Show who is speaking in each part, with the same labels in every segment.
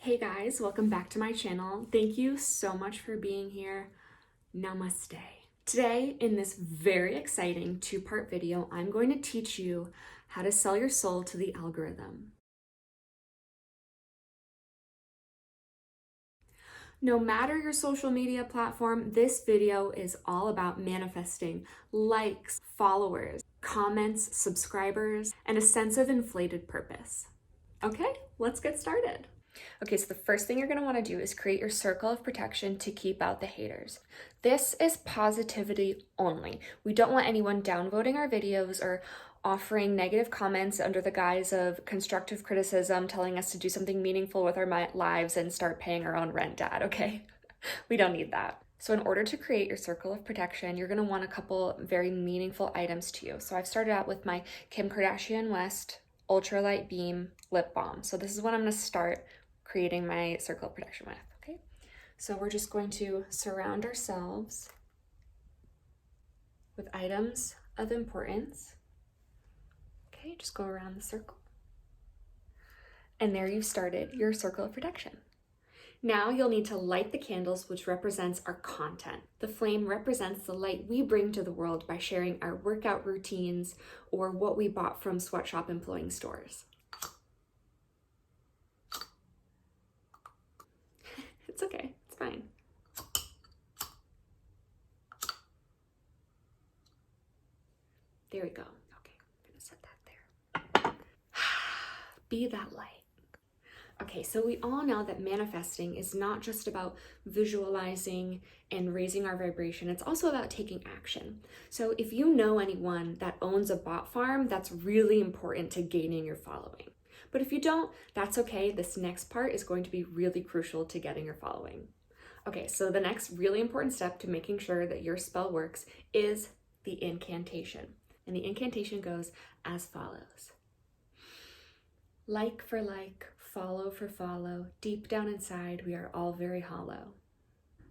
Speaker 1: Hey guys, welcome back to my channel. Thank you so much for being here. Namaste. Today, in this very exciting two-part video, I'm going to teach you how to sell your soul to the algorithm. No matter your social media platform, this video is all about manifesting likes, followers, comments, subscribers, and a sense of inflated purpose. Okay, let's get started. Okay, so the first thing you're going to want to do is create your circle of protection to keep out the haters. This is positivity only. We don't want anyone downvoting our videos or offering negative comments under the guise of constructive criticism, telling us to do something meaningful with our lives and start paying our own rent, Dad, okay? We don't need that. So in order to create your circle of protection, you're going to want a couple very meaningful items to you. So I've started out with my Kim Kardashian West Ultralight Beam Lip Balm. So this is what I'm going to start creating my circle of protection with, okay? So we're just going to surround ourselves with items of importance. Okay, just go around the circle. And there you've started your circle of protection. Now you'll need to light the candles, which represents our content. The flame represents the light we bring to the world by sharing our workout routines or what we bought from sweatshop employing stores. It's okay, it's fine. There we go. Okay, I'm gonna set that there. Be that light. Okay, so we all know that manifesting is not just about visualizing and raising our vibration, it's also about taking action. So if you know anyone that owns a bot farm, that's really important to gaining your following. But if you don't, that's okay. This next part is going to be really crucial to getting your following. Okay, so the next really important step to making sure that your spell works is the incantation. And the incantation goes as follows. Like for like, follow for follow, deep down inside, we are all very hollow.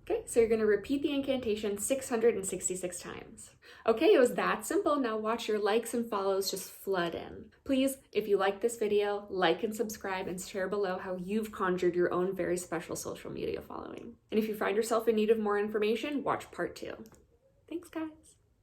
Speaker 1: Okay, so you're going to repeat the incantation 666 times. Okay, it was that simple. Now watch your likes and follows just flood in. Please, if you like this video, like and subscribe and share below how you've conjured your own very special social media following. And if you find yourself in need of more information, watch part 2. Thanks, guys.